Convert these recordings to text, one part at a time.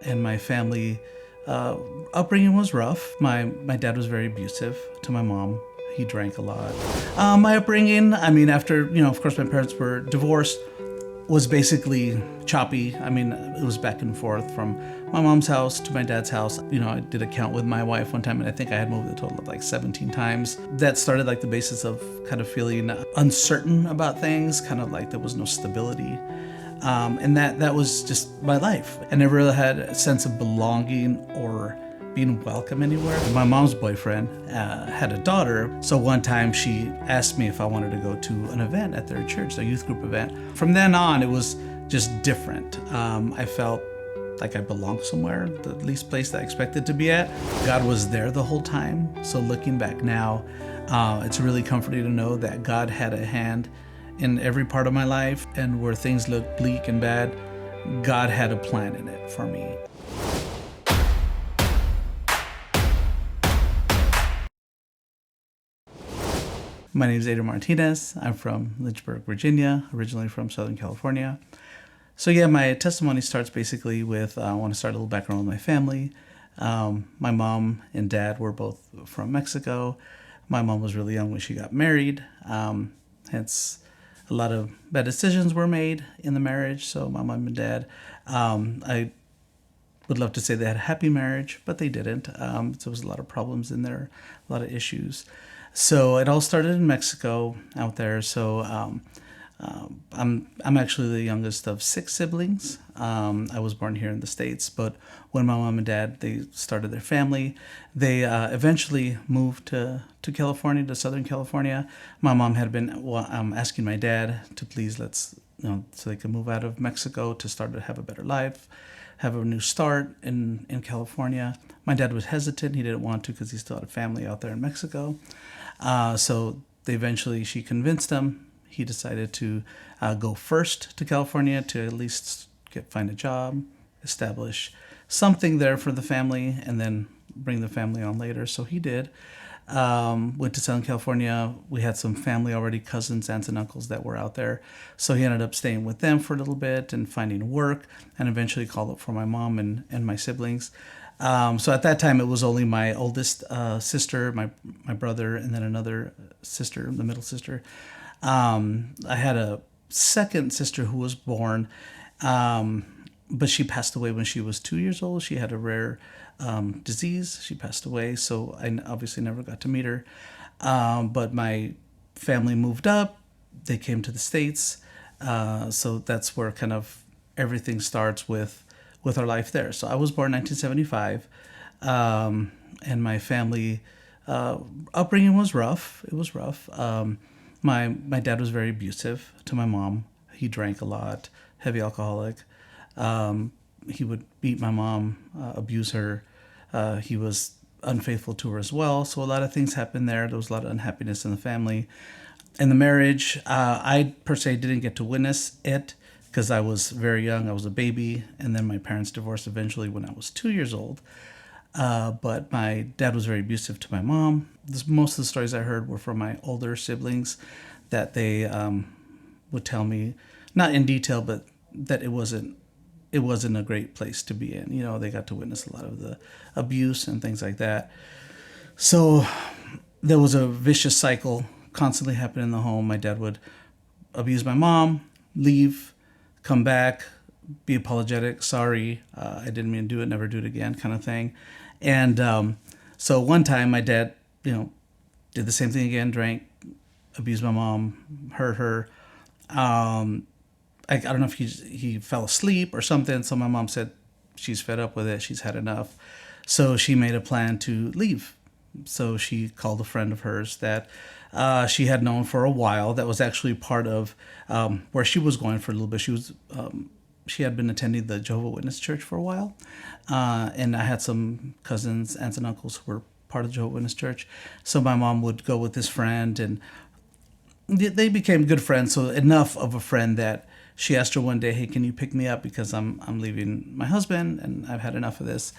and my family upbringing was rough. My dad was very abusive to my mom. He drank a lot. My upbringing, I mean, after, of course, my parents were divorced, was basically choppy. I mean, it was back and forth from my mom's house to my dad's house. I did a count with my wife one time, and I think I had moved a total of like 17 times. That started like the basis of kind of feeling uncertain about things, kind of like there was no stability. And that was just my life. I never really had a sense of belonging or being welcome anywhere. My mom's boyfriend had a daughter, so one time she asked me if I wanted to go to an event at their church, a youth group event. From then on, it was just different. I felt like I belonged somewhere, the least place that I expected to be at. God was there the whole time, so looking back now, it's really comforting to know that God had a hand in every part of my life, and where things looked bleak and bad, God had a plan in it for me. My name is Adrian Martinez. I'm from Lynchburg, Virginia, originally from Southern California. So yeah, my testimony starts basically with, I want to start a little background with my family. My mom and dad were both from Mexico. My mom was really young when she got married. Hence, a lot of bad decisions were made in the marriage. So my mom and dad, I would love to say they had a happy marriage, but they didn't. There was a lot of problems in there, a lot of issues. So it all started in Mexico out there. So I'm actually the youngest of 6 siblings. I was born here in the States, but when my mom and dad, they started their family, they eventually moved to California, to Southern California. My mom had been asking my dad to please so they could move out of Mexico to start to have a better life, have a new start in California. My dad was hesitant. He didn't want to because he still had a family out there in Mexico. So she convinced him. He decided to go first to California to at least find a job, establish something there for the family, and then bring the family on later. So he did. Went to Southern California. We had some family already, cousins, aunts, and uncles that were out there. So he ended up staying with them for a little bit and finding work, and eventually called up for my mom and my siblings. So at that time, it was only my oldest sister, my brother, and then another sister, the middle sister. I had a second sister who was born, but she passed away when she was 2 years old. She had a rare disease. She passed away, so I obviously never got to meet her. But my family moved up. They came to the States. So that's where kind of everything starts with our life there. So I was born in 1975, and my family upbringing was rough. It was rough. My dad was very abusive to my mom. He drank a lot, heavy alcoholic. He would beat my mom, abuse her. He was unfaithful to her as well. So a lot of things happened there. There was a lot of unhappiness in the family. In the marriage, I per se didn't get to witness it because I was very young. I was a baby. And then my parents divorced eventually when I was 2 years old. But my dad was very abusive to my mom. Most of the stories I heard were from my older siblings that they would tell me, not in detail, but that it wasn't a great place to be in. They got to witness a lot of the abuse and things like that. So there was a vicious cycle constantly happening in the home. My dad would abuse my mom, leave, come back, be apologetic, sorry, I didn't mean to do it, never do it again, kind of thing. And so one time my dad, did the same thing again, drank, abused my mom, hurt her. I don't know if he fell asleep or something. So my mom said she's fed up with it. She's had enough. So she made a plan to leave. So she called a friend of hers that she had known for a while. That was actually part of where she was going for a little bit. She had been attending the Jehovah's Witness church for a while. And I had some cousins, aunts, and uncles who were part of the Jehovah's Witness church. So my mom would go with this friend, and they became good friends. So enough of a friend that she asked her one day, "Hey, can you pick me up because I'm leaving my husband and I've had enough of this."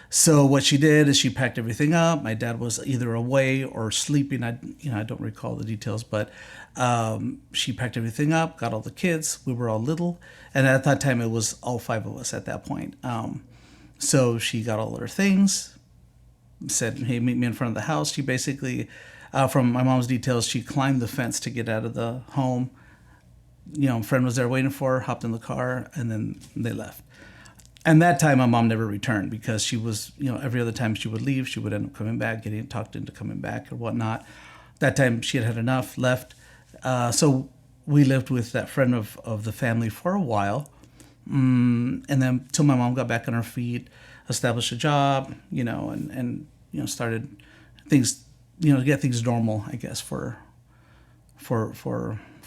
So what she did is she packed everything up. My dad was either away or sleeping. I don't recall the details, but she packed everything up, got all the kids. We were all little, and at that time it was all 5 of us at that point. So she got all her things, said, "Hey, meet me in front of the house." She basically, from my mom's details, she climbed the fence to get out of the home. A friend was there waiting for her, hopped in the car, and then they left. And that time, my mom never returned because she was, every other time she would leave, she would end up coming back, getting talked into coming back or whatnot. That time, she had had enough, left. So we lived with that friend of the family for a while. And then till my mom got back on her feet, established a job, and started things, to get things normal, I guess, for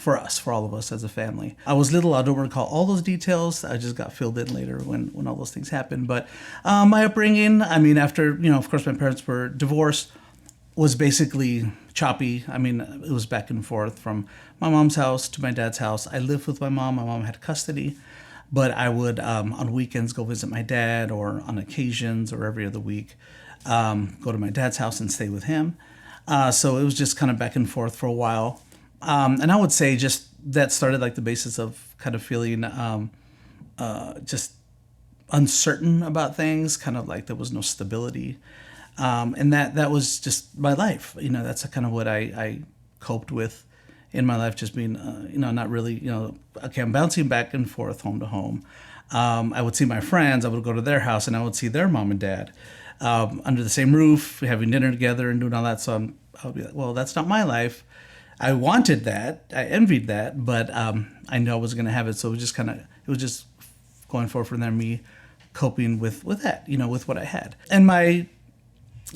us, for all of us as a family. I was little, I don't recall all those details. I just got filled in later when all those things happened. But my upbringing, after, of course, my parents were divorced, was basically choppy. It was back and forth from my mom's house to my dad's house. I lived with my mom. My mom had custody. But I would, on weekends, go visit my dad, or on occasions or every other week, go to my dad's house and stay with him. So it was just kind of back and forth for a while. And I would say just that started like the basis of kind of feeling just uncertain about things, kind of like there was no stability. And that was just my life. That's kind of what I coped with in my life, just being, not really, okay, I'm bouncing back and forth home to home. I would see my friends, I would go to their house, and I would see their mom and dad under the same roof, having dinner together and doing all that. So I would be like, well, that's not my life. I wanted that, I envied that, but I knew I was going to have it. So it was just going forward from there, me coping with that, with what I had. And my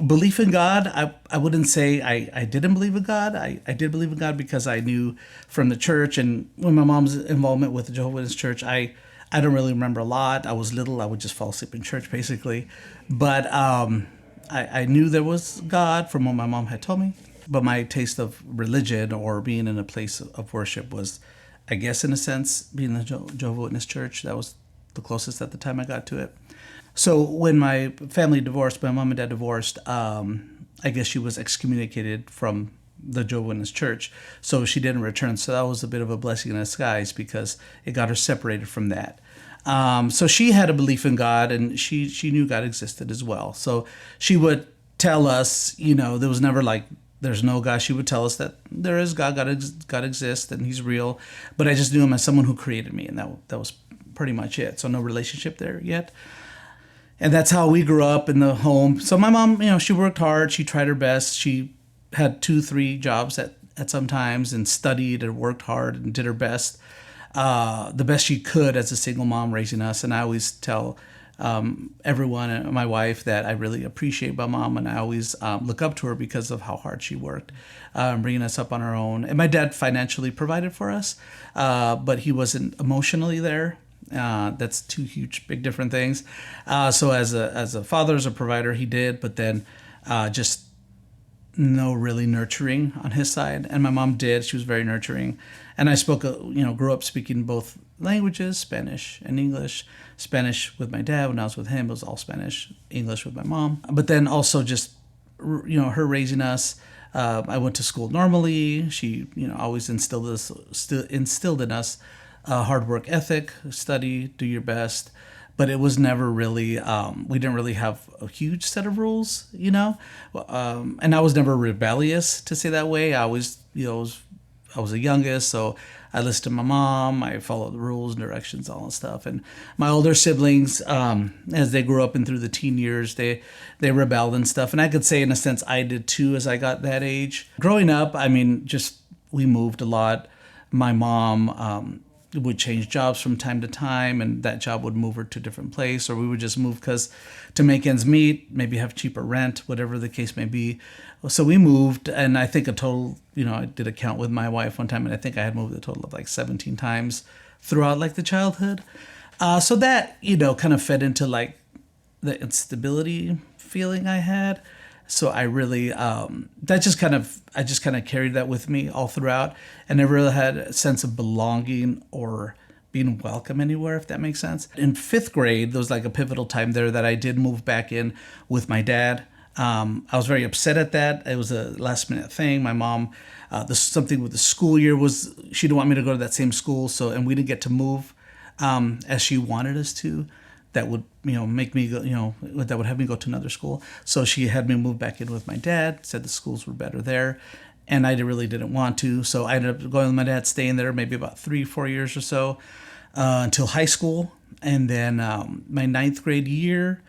belief in God, I wouldn't say I didn't believe in God. I did believe in God because I knew from the church, and when my mom's involvement with the Jehovah's Witness church, I don't really remember a lot. I was little. I would just fall asleep in church, basically. But I knew there was God from what my mom had told me. But my taste of religion or being in a place of worship was, I guess, in a sense, being in the Jehovah's Witness church. That was the closest at the time I got to it. So when my family divorced, my mom and dad divorced, I guess she was excommunicated from the Jehovah's Witness church. So she didn't return. So that was a bit of a blessing in disguise because it got her separated from that. So she had a belief in God, and she knew God existed as well. So she would tell us, there was never like, there's no God. She would tell us that there is God, God exists, and he's real. But I just knew him as someone who created me, and that was pretty much it. So no relationship there yet. And that's how we grew up in the home. So my mom, she worked hard. She tried her best. She had 2-3 jobs at some times, and studied and worked hard and did her best, the best she could as a single mom raising us. And I always tell everyone and my wife that I really appreciate my mom, and I always look up to her because of how hard she worked, bringing us up on her own. And my dad financially provided for us, but he wasn't emotionally there. That's two huge, big different things. So as a father, as a provider, he did, but then just no really nurturing on his side. And my mom did. She was very nurturing. And I grew up speaking both languages, Spanish and English. Spanish with my dad. When I was with him, it was all Spanish. English with my mom. But then also just, her raising us. I went to school normally. She, always instilled in us hard work ethic, study, do your best. But it was never really, we didn't really have a huge set of rules, and I was never rebellious, to say that way. I was, I was the youngest, so I listened to my mom. I followed the rules and directions, all that stuff. And my older siblings, as they grew up and through the teen years, they rebelled and stuff. And I could say, in a sense, I did too as I got that age. Growing up, we moved a lot. My mom would change jobs from time to time, and that job would move her to a different place, or we would just move because to make ends meet, maybe have cheaper rent, whatever the case may be. So we moved, and I think a total, I did a count with my wife one time, and I think I had moved a total of like 17 times throughout like the childhood. So that, kind of fed into like the instability feeling I had. So I really, I just kind of carried that with me all throughout. And never really had a sense of belonging or being welcome anywhere, if that makes sense. In 5th grade, there was like a pivotal time there that I did move back in with my dad. I was very upset at that. It was a last minute thing. My mom, something with the school year was, she didn't want me to go to that same school. And we didn't get to move as she wanted us to. that would, make me go, that would have me go to another school. So she had me move back in with my dad, said the schools were better there. And I really didn't want to. So I ended up going with my dad, staying there maybe about 3-4 years or so until high school. And then my ninth grade year,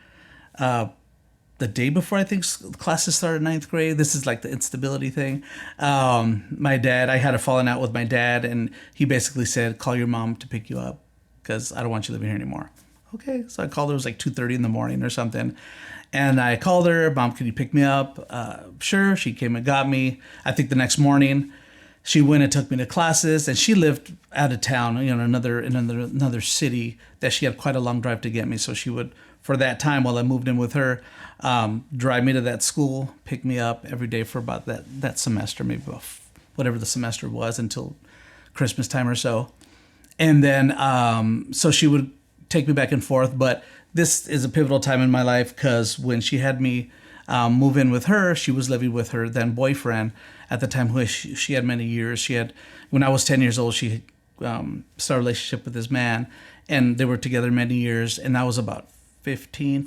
the day before I think classes started ninth grade, this is like the instability thing. My dad, I had a falling out with my dad, and he basically said, call your mom to pick you up because I don't want you living here anymore. Okay, so I called her. It was like 2:30 in the morning or something. And I called her, Mom, can you pick me up? Sure. She came and got me. I think the next morning she went and took me to classes, and she lived out of town, in another city that she had quite a long drive to get me. So she would, for that time while I moved in with her, drive me to that school, pick me up every day for about that semester, maybe about whatever the semester was until Christmas time or so. And then, so she would take me back and forth. But this is a pivotal time in my life because when she had me move in with her, she was living with her then boyfriend at the time, who she had many years. When I was 10 years old, she started a relationship with this man, and they were together many years. And I was about 15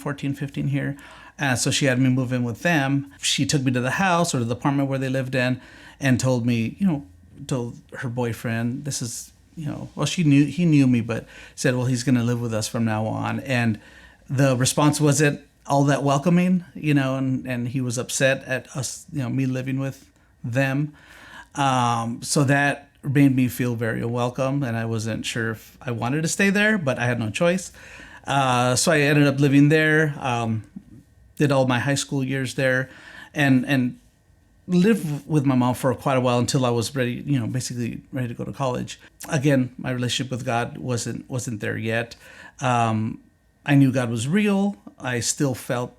here. So she had me move in with them. She took me to the house or to the apartment where they lived in and told me, told her boyfriend, this is, well, he knew me, but said, well, he's going to live with us from now on. And the response wasn't all that welcoming, and he was upset at us, me living with them. So that made me feel very unwelcome, and I wasn't sure if I wanted to stay there, but I had no choice. So I ended up living there, did all my high school years there, and lived with my mom for quite a while until I was ready, basically ready to go to college. Again, my relationship with God wasn't there yet. I knew God was real. I still felt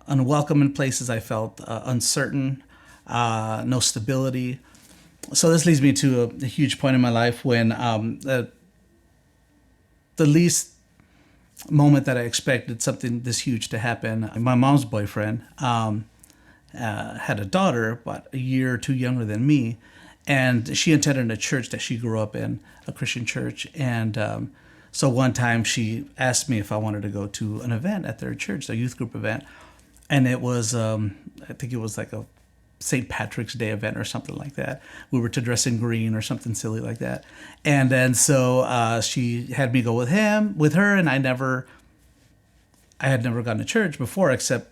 unwelcome in places. I felt uncertain, no stability. So this leads me to a huge point in my life when the least moment that I expected something this huge to happen. My mom's boyfriend had a daughter about a year or two younger than me, and she attended a church that she grew up in, a Christian church. And so one time she asked me if I wanted to go to an event at their church, a youth group event, and it was I think it was like a St. Patrick's Day event or something like that. We were to dress in green or something silly like that. And then so she had me go with her, and I had never gone to church before except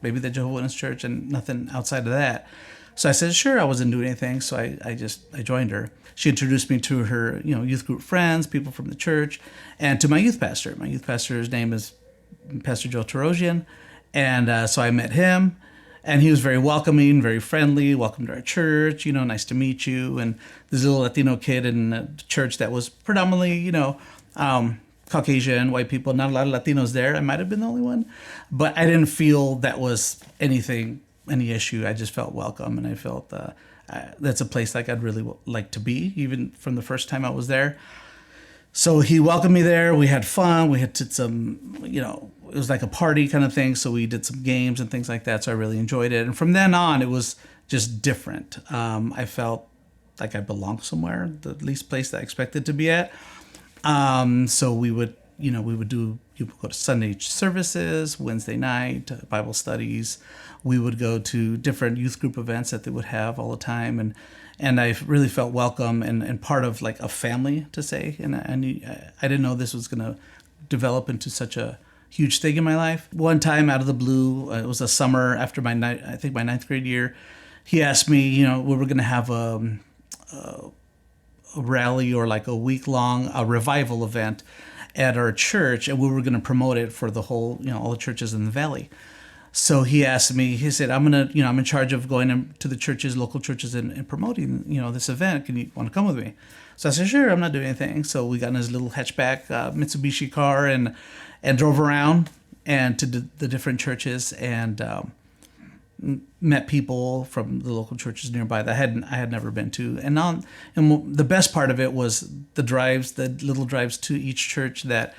maybe the Jehovah's Witness church and nothing outside of that. So I said, sure, I wasn't doing anything. So I joined her. She introduced me to her, youth group friends, people from the church, and to my youth pastor. My youth pastor's name is Pastor Joe Tarosian. And so I met him, and he was very welcoming, very friendly. Welcome to our church, nice to meet you. And this little Latino kid in a church that was predominantly, Caucasian, white people, not a lot of Latinos there. I might have been the only one, but I didn't feel that was any issue. I just felt welcome, and I felt that's a place like I'd really like to be, even from the first time I was there. So he welcomed me there. We had fun. We did some, it was like a party kind of thing. So we did some games and things like that. So I really enjoyed it. And from then on, it was just different. I felt like I belonged somewhere, the least place that I expected to be at. So we would go to Sunday services, Wednesday night, Bible studies. We would go to different youth group events that they would have all the time. And I really felt welcome and part of like a family, to say. And I didn't know this was going to develop into such a huge thing in my life. One time out of the blue, it was a summer after my ninth grade year, he asked me, we were going to have a rally or like a week-long revival event at our church, and we were going to promote it for the whole, all the churches in the valley. So he asked me, he said, I'm in charge of going to the churches, local churches, and promoting, this event. Want to come with me? So I said, sure, I'm not doing anything. So we got in his little hatchback Mitsubishi car and drove around and to the different churches and met people from the local churches nearby that I had never been to. And the best part of it was the little drives to each church that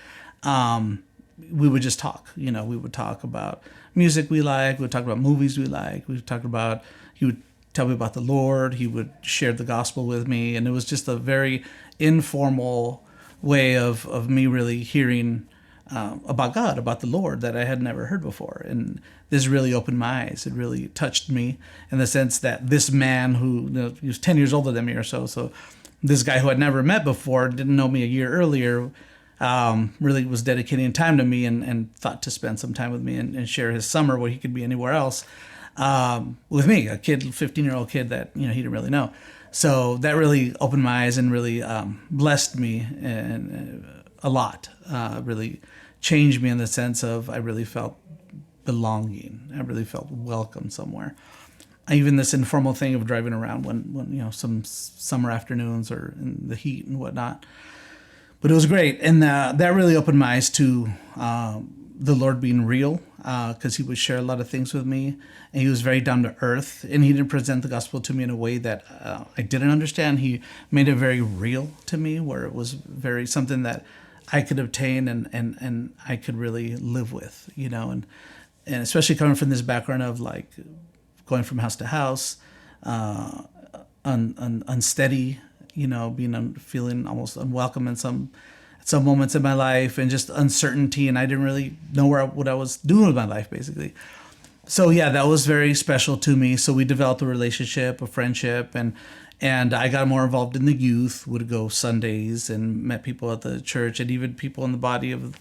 we would just talk. We would talk about music we like. We would talk about movies we like. We would talk about, he would tell me about the Lord. He would share the gospel with me. And it was just a very informal way of me really hearing about God, about the Lord that I had never heard before. And this really opened my eyes. It really touched me in the sense that this man who, he was 10 years older than me or so. So this guy who I'd never met before, didn't know me a year earlier, really was dedicating time to me and thought to spend some time with me and share his summer where he could be anywhere else with me, a kid, 15-year-old kid that, he didn't really know. So that really opened my eyes and really blessed me and a lot, really changed me in the sense of I really felt belonging. I really felt welcome somewhere. Even this informal thing of driving around when some summer afternoons or in the heat and whatnot. But it was great. And that really opened my eyes to the Lord being real, because he would share a lot of things with me. And he was very down to earth. And he didn't present the gospel to me in a way that I didn't understand. He made it very real to me, where it was very something that I could obtain and I could really live with, and especially coming from this background of like going from house to house, unsteady, feeling almost unwelcome in some moments in my life, and just uncertainty, and I didn't really know what I was doing with my life, basically. So yeah, that was very special to me. So we developed a relationship, a friendship, and I got more involved in the youth, would go Sundays and met people at the church, and even people in the body of,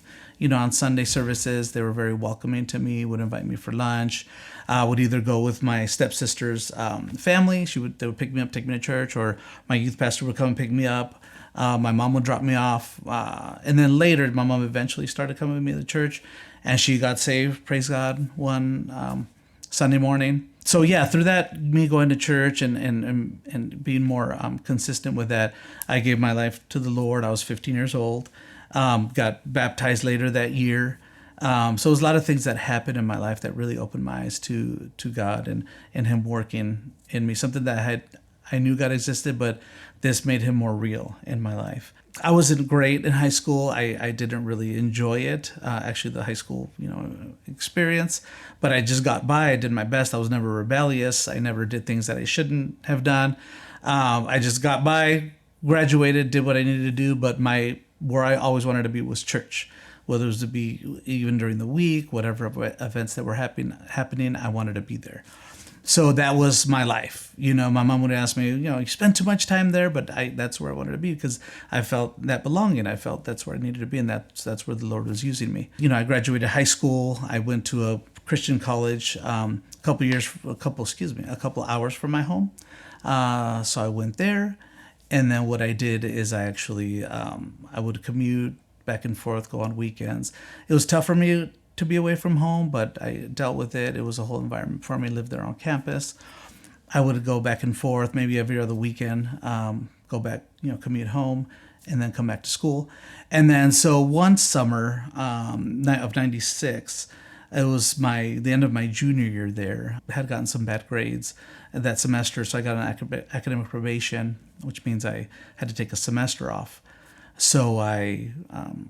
on Sunday services. They were very welcoming to me, would invite me for lunch. Would either go with my stepsister's family. They would pick me up, take me to church, or my youth pastor would come and pick me up. My mom would drop me off. And then later, my mom eventually started coming with me to church, and she got saved, praise God, one Sunday morning. So yeah, through that, me going to church and being more consistent with that, I gave my life to the Lord. I was 15 years old, got baptized later that year. So it was a lot of things that happened in my life that really opened my eyes to God and him working in me, something that I knew God existed, but this made him more real in my life. I wasn't great in high school. I didn't really enjoy it, actually, the high school experience, but I just got by. I did my best. I was never rebellious. I never did things that I shouldn't have done. I just got by, graduated, did what I needed to do, but where I always wanted to be was church. Whether it was to be even during the week, whatever events that were happening, I wanted to be there. So that was my life. My mom would ask me, you spend too much time there, but that's where I wanted to be because I felt that belonging. I felt that's where I needed to be, and that's where the Lord was using me. I graduated high school. I went to a Christian college, a couple hours from my home. So I went there, and then what I did is I would commute back and forth, go on weekends. It was tough for me to be away from home, but I dealt with it. It was a whole environment for me. I lived there on campus. I would go back and forth, maybe every other weekend, go back, commute home, and then come back to school. And then, so one summer of 96, it was the end of my junior year there. I had gotten some bad grades that semester, so I got an academic probation, which means I had to take a semester off. So I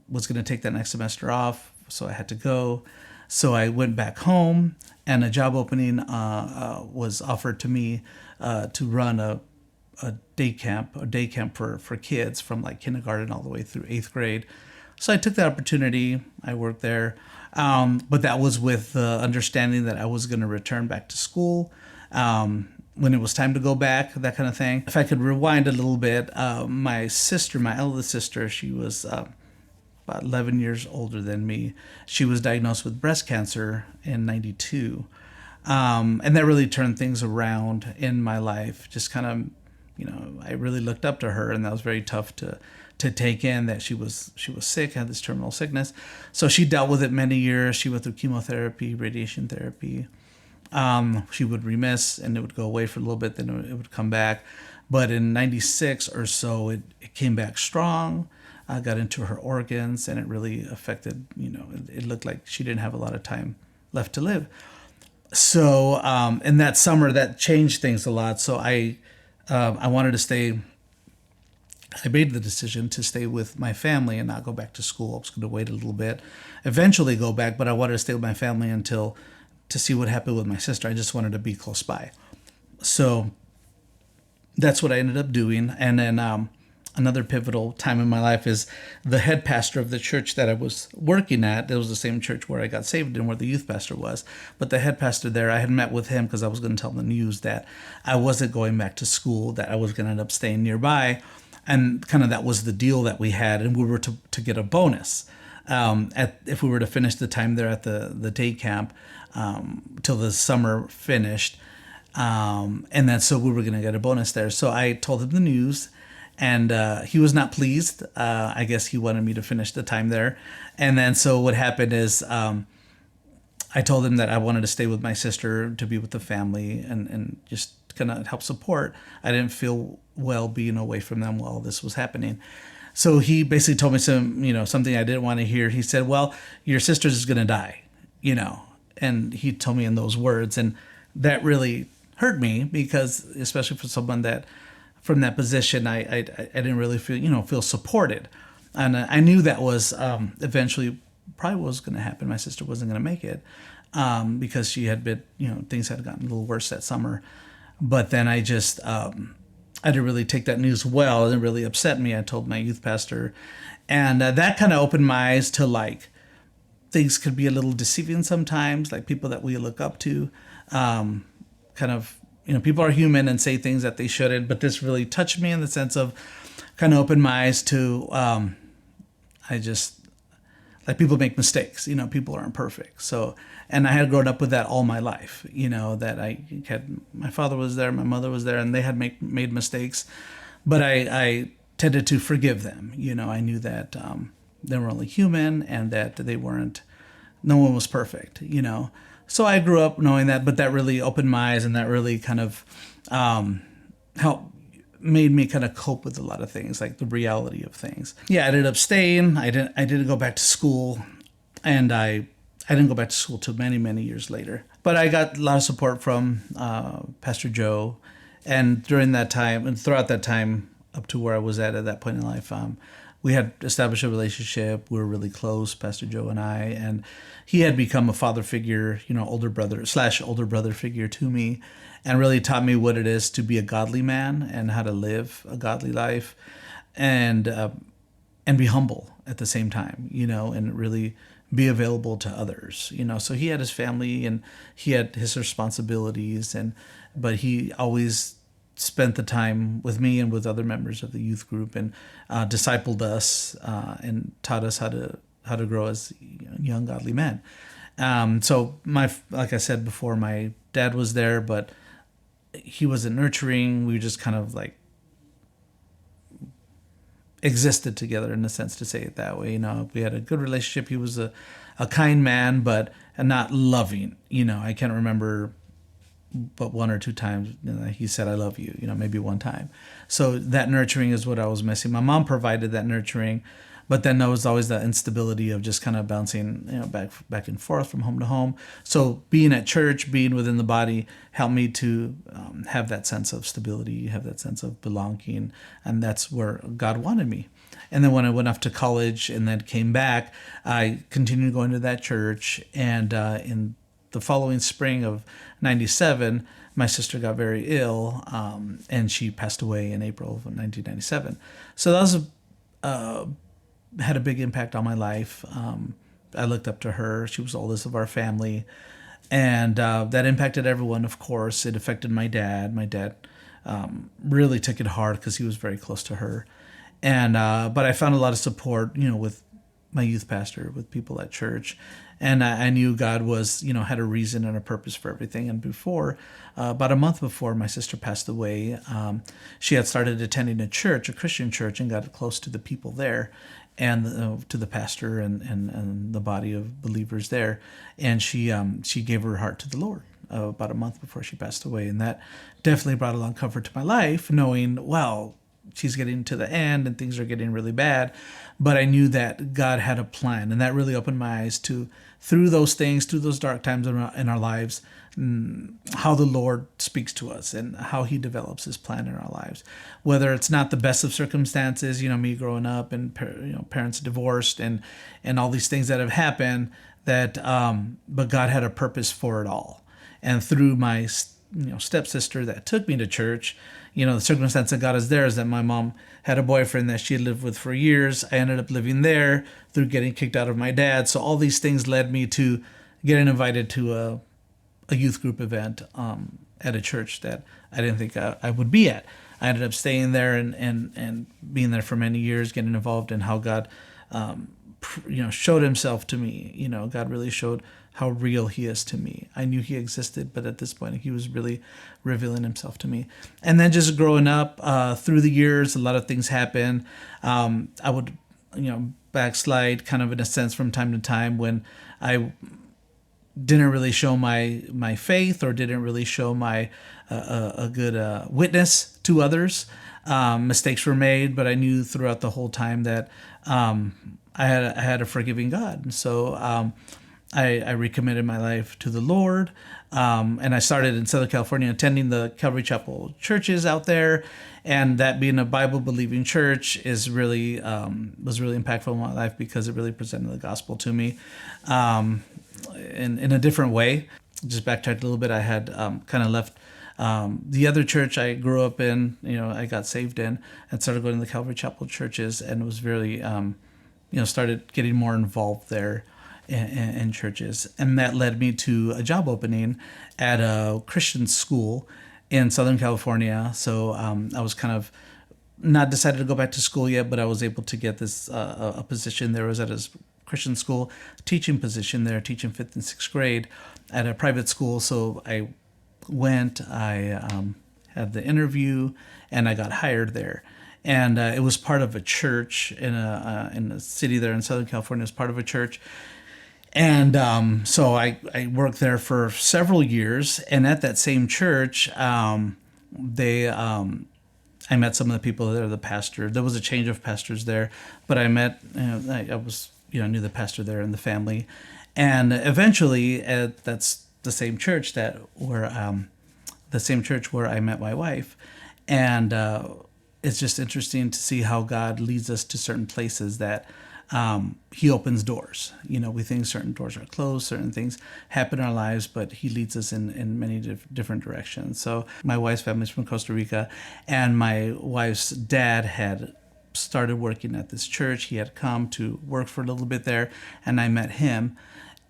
was going to take that next semester off, so I had to go. So I went back home, and a job opening was offered to me to run a day camp for kids from like kindergarten all the way through 8th grade. So I took the opportunity. I worked there, but that was with the understanding that I was going to return back to school when it was time to go back, that kind of thing. If I could rewind a little bit, my eldest sister, she was about 11 years older than me. She was diagnosed with breast cancer in 92. And that really turned things around in my life. Just kind of, I really looked up to her, and that was very tough to take in, that she was sick, had this terminal sickness. So she dealt with it many years. She went through chemotherapy, radiation therapy. She would remiss, and it would go away for a little bit, then it would come back. But in 96 or so, it came back strong. Got into her organs, and it really affected, it looked like she didn't have a lot of time left to live. So in that summer, that changed things a lot. So I wanted to stay. I made the decision to stay with my family and not go back to school. I was going to wait a little bit, eventually go back, but I wanted to stay with my family to see what happened with my sister. I just wanted to be close by. So that's what I ended up doing. And then another pivotal time in my life is the head pastor of the church that I was working at. It was the same church where I got saved and where the youth pastor was. But the head pastor there, I had met with him because I was going to tell the news that I wasn't going back to school, that I was going to end up staying nearby. And kind of that was the deal that we had. And we were to get a bonus if we were to finish the time there at the day camp till the summer finished. And then so we were going to get a bonus there. So I told him the news. And he was not pleased. I guess he wanted me to finish the time there. And then so what happened is I told him that I wanted to stay with my sister to be with the family and just kind of help support. I didn't feel well being away from them while this was happening. So he basically told me something I didn't want to hear. He said, well, your sister's is going to die, And he told me in those words. And that really hurt me because, especially for someone that from that position, I didn't really feel supported, and I knew that was eventually probably was going to happen. My sister wasn't going to make it because she had been things had gotten a little worse that summer, but then I just I didn't really take that news well. It really upset me. I told my youth pastor, and that kind of opened my eyes to like things could be a little deceiving sometimes, like people that we look up to, kind of. People are human and say things that they shouldn't, but this really touched me in the sense of kind of opened my eyes to, like people make mistakes, people aren't perfect. So, and I had grown up with that all my life, that I had, my father was there, my mother was there, and they had made mistakes, but I tended to forgive them. I knew that they were only human and that no one was perfect, So I grew up knowing that, but that really opened my eyes, and that really kind of made me kind of cope with a lot of things, like the reality of things. Yeah, I ended up staying. I didn't go back to school, and I didn't go back to school till many, many years later. But I got a lot of support from Pastor Joe, and during that time, and throughout that time up to where I was at that point in life, we had established a relationship. We were really close, Pastor Joe and I, and he had become a father figure, older brother figure to me, and really taught me what it is to be a godly man and how to live a godly life, and be humble at the same time, and really be available to others, So he had his family and he had his responsibilities, but he always spent the time with me and with other members of the youth group, and discipled us and taught us how to grow as young godly men. So like I said before, my dad was there, but he wasn't nurturing. We just kind of like existed together, in a sense, to say it that way. We had a good relationship. He was a kind man, but not loving. I can't remember but one or two times he said, I love you, maybe one time. So that nurturing is what I was missing. My mom provided that nurturing, but then there was always that instability of just kind of bouncing back and forth from home to home. So being at church, being within the body, helped me to have that sense of stability, have that sense of belonging, and that's where God wanted me. And then when I went off to college and then came back, I continued going to that church, and in the following spring of 97, my sister got very ill, and she passed away in April of 1997. So that was had a big impact on my life. I looked up to her. She was the oldest of our family, and that impacted everyone, of course. It affected my dad. My dad really took it hard because he was very close to her. And but I found a lot of support, with my youth pastor, with people at church. And I knew God was, had a reason and a purpose for everything. And about a month before my sister passed away, she had started attending a Christian church, and got close to the people there, and to the pastor and the body of believers there. And she gave her heart to the Lord about a month before she passed away. And that definitely brought a lot of comfort to my life, knowing, wow, she's getting to the end and things are getting really bad. But I knew that God had a plan, and that really opened my eyes to, through those things, through those dark times in our lives, how the Lord speaks to us and how he develops his plan in our lives. Whether it's not the best of circumstances, me growing up and parents divorced and all these things that have happened, but God had a purpose for it all. And through my stepsister that took me to church, the circumstance that got us there is that my mom had a boyfriend that she had lived with for years. I ended up living there through getting kicked out of my dad. So all these things led me to getting invited to a youth group event at a church that I didn't think I would be at. I ended up staying there and being there for many years, getting involved in how God, showed himself to me. God really showed how real he is to me. I knew he existed, but at this point, he was really revealing himself to me. And then just growing up through the years, a lot of things happened. I would, backslide kind of in a sense from time to time when I didn't really show my faith or didn't really show my a good witness to others. Mistakes were made, but I knew throughout the whole time that I had a forgiving God. And so I recommitted my life to the Lord. And I started in Southern California attending the Calvary Chapel churches out there. And that being a Bible-believing church is really was really impactful in my life because it really presented the gospel to me in a different way. Just backtracked a little bit. I had kind of left the other church I grew up in, I got saved in, and started going to the Calvary Chapel churches, and was really, started getting more involved there in churches. And that led me to a job opening at a Christian school in Southern California. So I was kind of not decided to go back to school yet, but I was able to get this a position there. I was at a Christian school teaching position there, teaching 5th and 6th grade at a private school. So I went, I had the interview, and I got hired there. And it was part of a church in a city there in Southern California. It was part of a church. And so I worked there for several years. And at that same church, I met some of the people there, the pastor. There was a change of pastors there, but I met, I was, knew the pastor there and the family. And eventually, that's the same church where I met my wife. And it's just interesting to see how God leads us to certain places that he opens doors. We think certain doors are closed, certain things happen in our lives, but he leads us in many different directions. So my wife's family is from Costa Rica, and my wife's dad had started working at this church. He had come to work for a little bit there, and I met him.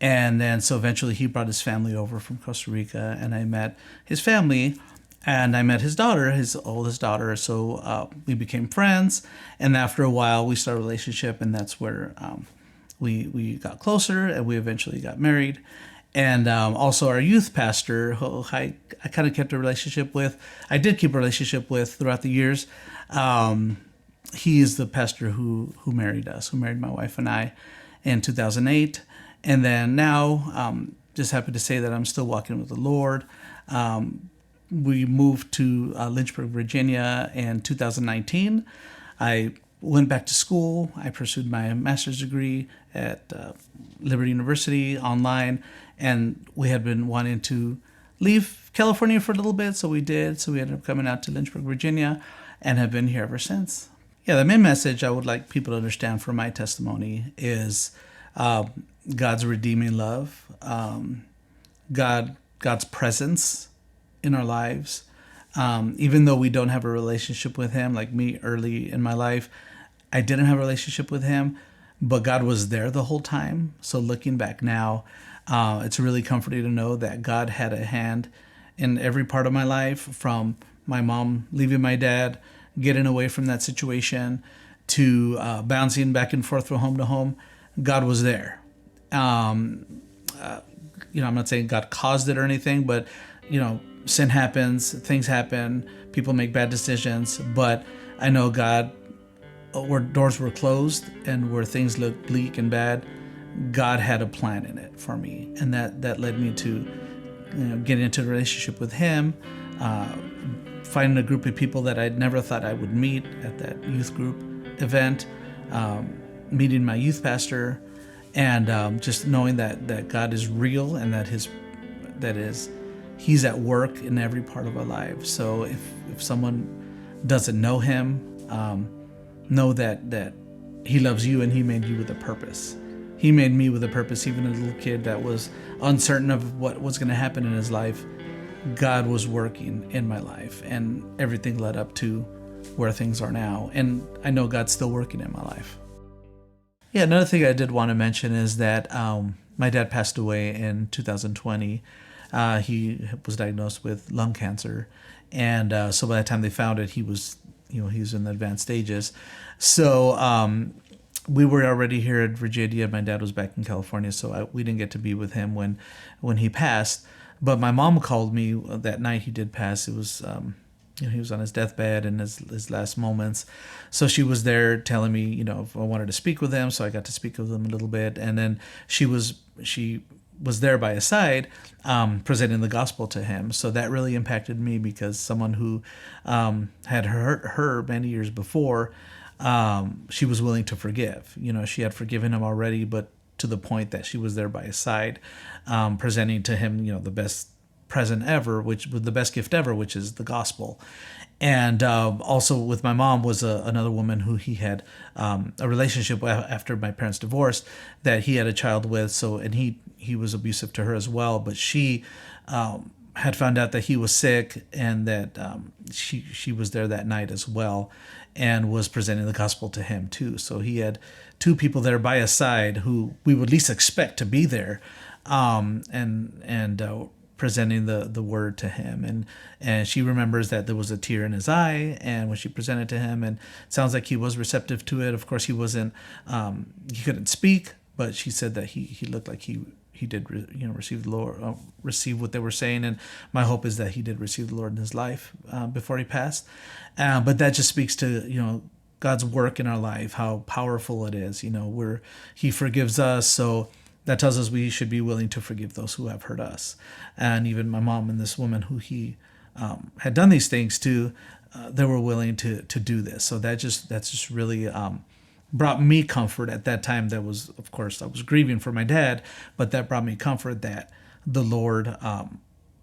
And then so eventually he brought his family over from Costa Rica, and I met his family, and I met his daughter, his oldest daughter. So we became friends, and after a while we started a relationship, and that's where we got closer, and we eventually got married. And also our youth pastor, who I kind of kept a relationship with. I did keep a relationship with throughout the years. He is the pastor who married us, who married my wife and I in 2008. And then now, just happy to say that I'm still walking with the Lord. We moved to Lynchburg, Virginia in 2019. I went back to school. I pursued my master's degree at Liberty University online. And we had been wanting to leave California for a little bit, so we did. So we ended up coming out to Lynchburg, Virginia, and have been here ever since. Yeah, the main message I would like people to understand from my testimony is God's redeeming love, God's presence in our lives. Even though we don't have a relationship with him, like me early in my life, I didn't have a relationship with him, but God was there the whole time. So looking back now, it's really comforting to know that God had a hand in every part of my life, from my mom leaving my dad, getting away from that situation, to bouncing back and forth from home to home. God was there. I'm not saying God caused it or anything, but, sin happens, things happen, people make bad decisions. But I know God, where doors were closed and where things looked bleak and bad, God had a plan in it for me. And that led me to getting into a relationship with him, finding a group of people that I'd never thought I would meet at that youth group event, meeting my youth pastor, and just knowing that God is real and he's at work in every part of our lives. So if someone doesn't know him, know that he loves you and he made you with a purpose. He made me with a purpose. Even a little kid that was uncertain of what was going to happen in his life, God was working in my life, and everything led up to where things are now. And I know God's still working in my life. Yeah, another thing I did want to mention is that my dad passed away in 2020. He was diagnosed with lung cancer, and so by the time they found it, he was in the advanced stages. So we were already here at Virginia. My dad was back in California, so we didn't get to be with him when he passed. But my mom called me that night he did pass. It was he was on his deathbed in his last moments. So she was there telling me, if I wanted to speak with him. So I got to speak with him a little bit. And then she was there by his side, presenting the gospel to him. So that really impacted me, because someone who had hurt her many years before, she was willing to forgive. She had forgiven him already, but to the point that she was there by his side, presenting to him, the best present ever, which was the best gift ever, which is the gospel. And also with my mom was another woman who he had a relationship with after my parents divorced, that he had a child with. So, and he was abusive to her as well, but she had found out that he was sick, and that she was there that night as well, and was presenting the gospel to him too. So he had two people there by his side who we would least expect to be there, and presenting the word to him. And she remembers that there was a tear in his eye, and when she presented to him, and it sounds like he was receptive to it. Of course, he wasn't, he couldn't speak, but she said that he looked like he did, receive the Lord, receive what they were saying. And my hope is that he did receive the Lord in his life before he passed. But that just speaks to, God's work in our life, how powerful it is. He forgives us. So that tells us we should be willing to forgive those who have hurt us. And even my mom and this woman who he had done these things to, they were willing to do this. So that's just really brought me comfort at that time. That was, of course, I was grieving for my dad, but that brought me comfort that the Lord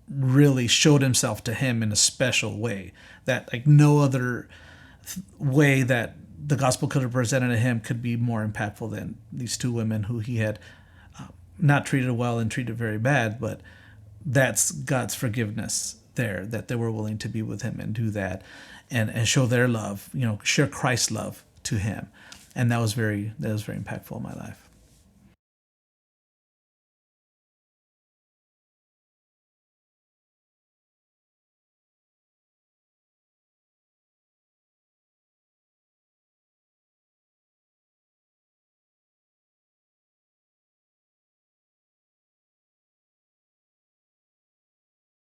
really showed himself to him in a special way, that like no other way that the gospel could have presented to him could be more impactful than these two women who he had not treated well and treated very bad. But that's God's forgiveness there, that they were willing to be with him and do that, and show their love, share Christ's love to him. And that was very impactful in my life.